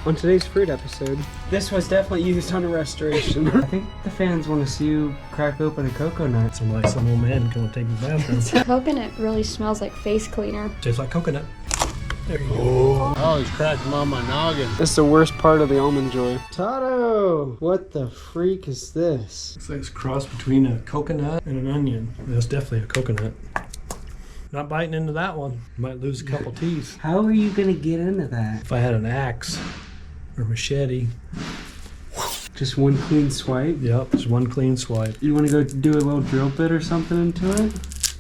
On today's fruit episode, this was definitely used on a restoration. I think the fans want to see you crack open a cocoa nut. Some like some old man going to take his bathroom. Coconut really smells like face cleaner. Tastes like coconut. There you go. Oh, he's cracking on my noggin. That's the worst part of the almond joy. Tado! What the freak is this? Looks like it's a cross between a coconut and an onion. That's definitely a coconut. Not biting into that one. Might lose a couple teeth. How are you gonna get into that? If I had an axe or machete. Just one clean swipe? Yep, just one clean swipe. You wanna go do a little drill bit or something into it?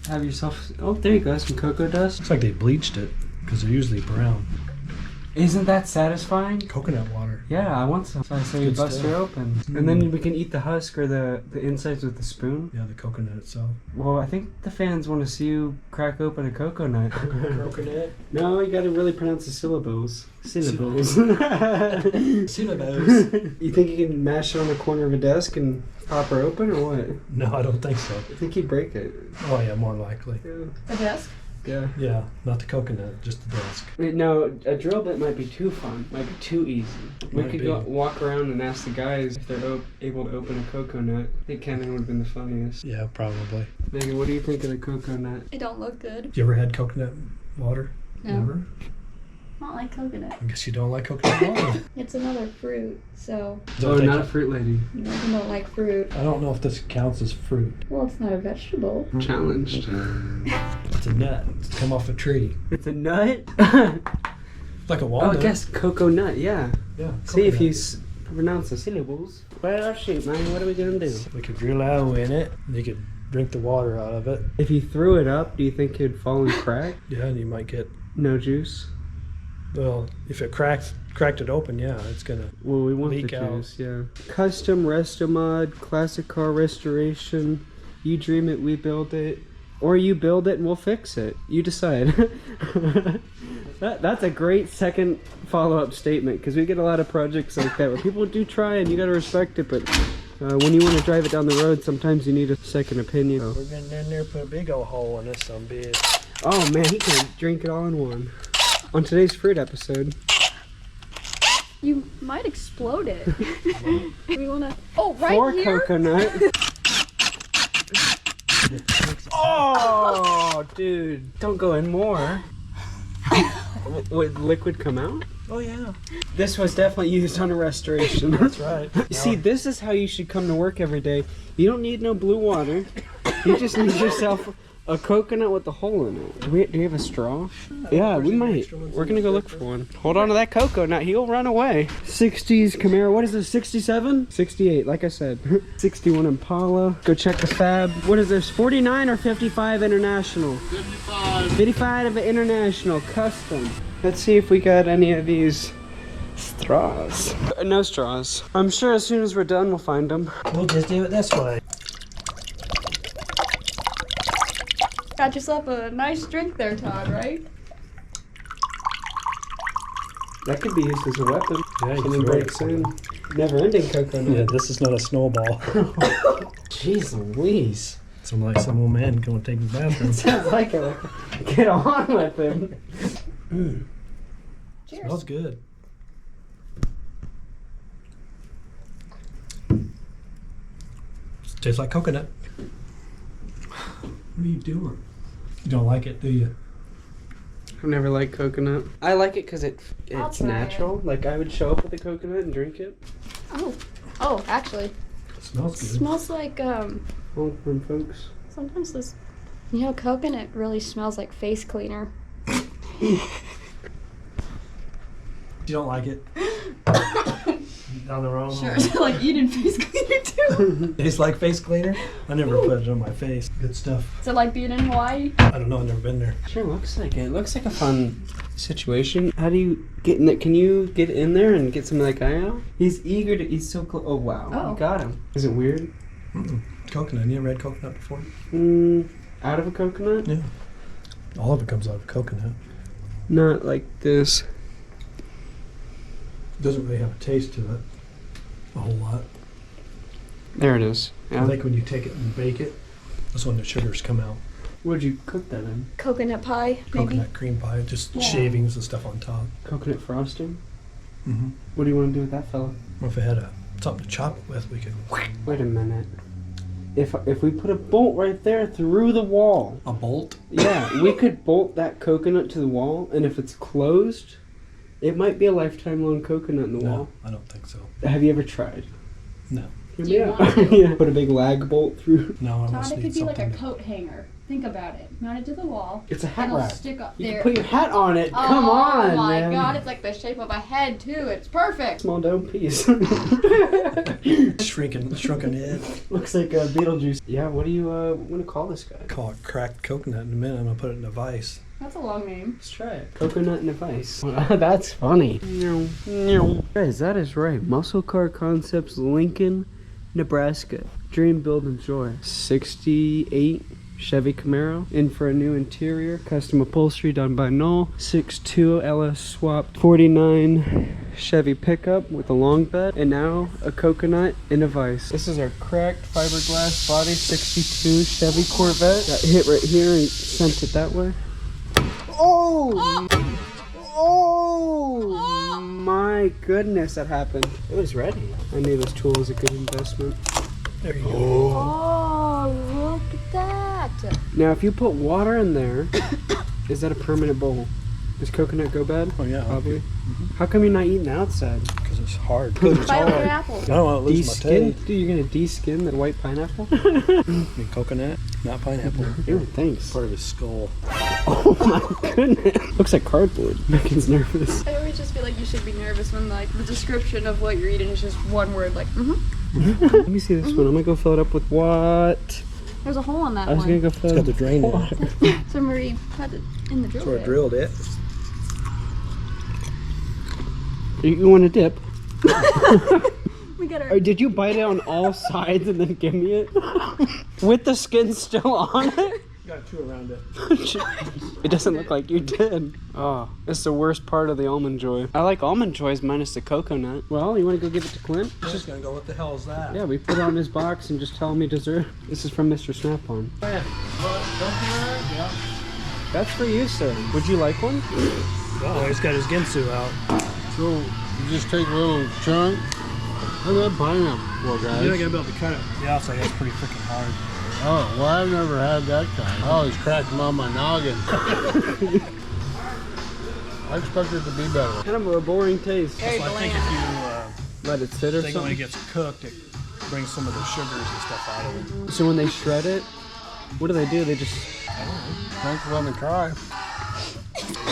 Have yourself, oh, there you go, some cocoa dust. Looks like they bleached it because they're usually brown. Isn't that satisfying? Coconut water. Yeah, I want some. So I say you Good bust stuff. her open. And then we can eat the husk or the insides with the spoon. Yeah, the coconut itself. Well, I think the fans want to see you crack open a cocoa nut. Coconut? No, you gotta really pronounce the syllables. Syllables. Syllables. You think you can mash it on the corner of a desk and pop her open or what? No, I don't think so. I think you'd break it. Oh yeah, more likely. A desk? Yeah. Yeah, not the coconut, just the desk. Wait, no, a drill bit might be too fun. Might be too easy. We Might could be. go walk around and ask the guys if they're able to open a cocoa nut. I think Kennan would have been the funniest. Yeah, probably. Megan, what do you think of the cocoa nut? It don't look good. You ever had coconut water? No. Never? Not like coconut. I guess you don't like coconut water. It's another fruit, so Oh, not a fruit lady. you don't like fruit. I don't know if this counts as fruit. Well, it's not a vegetable. Challenged. It's a nut. It's come off a tree. It's a nut? It's like a Oh, walnut. I guess cocoa nut, yeah. Yeah. See if coconut. you pronounce the syllables. Well, shoot, man, what are we gonna do? We could drill a hole in it. And you could drink the water out of it. If you threw it up, do you think it'd fall and crack? Yeah, and you might get. No juice? Well, if it cracked it open, yeah, it's gonna. Well, we want Leak the out. juice, yeah. Custom restomod, classic car restoration. You dream it, we build it. Or you build it and we'll fix it. You decide. That's a great second follow-up statement because we get a lot of projects like that where people do try and you gotta respect it, but when you want to drive it down the road, sometimes you need a second opinion. We're gonna in there put a big old hole in this some bitch. Oh man, he can drink it all in one. On today's fruit episode, You might explode it. We wanna. Oh, right 4 here. coconut. Oh, dude, don't go in more. Would liquid come out? Oh yeah, This was definitely used on a restoration. that's right. You see, this is how you should come to work every day. You don't need no blue water. You just need yourself a coconut with a hole in it. Do you have a straw? Yeah, we might. We're gonna go look for one. Hold on to that coconut. He'll run away. 60s Camaro. What is this? 67? 68, like I said. 61 Impala. Go check the fab. What is this? 49 or 55 International? 55. 55 of International Custom. Let's see if we got any of these straws. No straws. I'm sure as soon as we're done, we'll find them. We'll just do it this way. Got yourself a nice drink there, Todd, right? That could be used as a weapon. Yeah, you Someone throw it. breaks in. Never-ending coconut. Yeah, this is not a snowball. Jeez Louise. Some old man going to take his bathroom. Sounds like it. Get on with him. Cheers. Smells good. Tastes like coconut. What are you doing? You don't like it, do you? I've never liked coconut. I like it because it's I'll try natural. Like I would show up with a coconut and drink it. Oh, actually, It smells good. smells like Home from folks. sometimes this. You know, coconut really smells like face cleaner. You don't like it? Down the wrong Sure, hole. like eating face cleaner too. Tastes like face cleaner? I never put it on my face. Good stuff. Is it like being in Hawaii? I don't know, I've never been there. Sure looks like it. Looks like a fun situation. How do you get in it? Can you get in there and get some of that guy out? He's eager to. He's so close. Oh wow, Oh. you got him. Is it weird? Coconut. You ever had coconut before? Out of a coconut? Yeah. All of it comes out of coconut. Not like this. Doesn't really have a taste to it. A whole lot. There it is. I Yeah. think when you take it and bake it, that's when the sugars come out. What'd you cook that in? Coconut pie, maybe? Coconut cream pie, just Yeah. shavings and stuff on top. Coconut frosting? What do you want to do with that fella? Well, if it had something to chop it with, we could. Wait a minute. If we put a bolt right there through the wall. A bolt? Yeah, we could bolt that coconut to the wall, and if it's closed, it might be a lifetime long coconut in the wall. I don't think so. Have you ever tried? No. Do you want to? Yeah. Put a big lag bolt through. No, I Todd, must it need could be like a something. coat hanger. Think about it. Mount it to the wall. It's a hat It'll rack. stick up You there. can put your hat on it. Come on, Oh my man. god, it's like the shape of a head too. It's perfect. Small dome piece. Shrunken head. Looks like Beetlejuice. Yeah, what do you want to call this guy? Call it cracked coconut in a minute. I'm gonna put it in a vise. That's a long name. Let's try it. Coconut and a vise. That's funny. Guys, that is right. Muscle Car Concepts, Lincoln, Nebraska. Dream, build, enjoy. 68 Chevy Camaro. In for a new interior. Custom upholstery done by Noel. 6.2 LS swapped. 49 Chevy pickup with a long bed. And now a coconut and a vise. This is our cracked fiberglass body 62 Chevy Corvette. Got hit right here and sent it that way. Oh! Oh! My goodness, that happened. It was ready. I knew this tool was a good investment. There you go. Oh, look at that. Now, if you put water in there, is that a permanent bowl? Does coconut go bad? Oh yeah, Probably. How come you're not eating outside? because it's hard. It's Bite hard. an apple. I don't want to lose my De-skin? taste. Dude, you're gonna de-skin the white pineapple? And coconut, not pineapple. Ew, thanks. Part of his skull. Oh my goodness. Looks like cardboard. Megan's nervous. I always just feel like you should be nervous when like the description of what you're eating is just one word, like Let me see this one. I'm gonna go fill it up with what? There's a hole in that I was gonna one. go fill It's it got up the with drain in water. it. So Marie had it in the drill So I bit. drilled it. You want a dip? We got our Or did you bite it on all sides and then give me it? With the skin still on it? Got two around it. It doesn't look like you did. Oh, it's the worst part of the almond joy. I like almond joys minus the coconut. Well, you want to go give it to Clint? I'm just gonna go. What the hell is that? Yeah, we put it on his box and just tell him he deserves. This is from Mr. Snap-on. Yeah. That's for you, sir. Would you like one? Oh, he's got his Ginsu out. So you just take a little chunk. Look at that pineapple, guys. You're not gonna be able to cut it. The outside, that's pretty freaking hard. Oh, well, I've never had that kind. I always crack them on my noggin. I expect it to be better. Kind of a boring taste. very So I think bland. if Let it sit or you, think when something. it gets cooked, it brings some of the sugars and stuff out of it. So when they shred it, what do? They just Thanks for letting me try.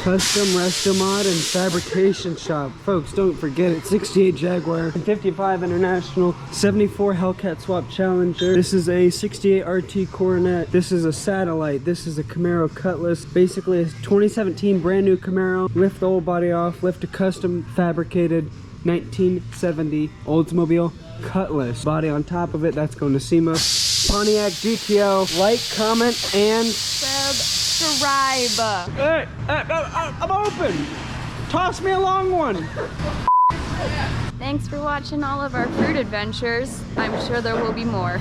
custom restomod and fabrication shop. Folks, don't forget it. 68 Jaguar, 55 International, 74 Hellcat Swap Challenger. This is a 68 RT Coronet. This is a Satellite. This is a Camaro Cutlass. Basically a 2017 brand new Camaro. Lift the old body off, lift a custom fabricated 1970 Oldsmobile Cutlass. Body on top of it, that's going to SEMA. Pontiac GTO. Like, comment, and Subscribe. hey, I'm open. Toss me a long one. Thanks for watching all of our fruit adventures. I'm sure there will be more.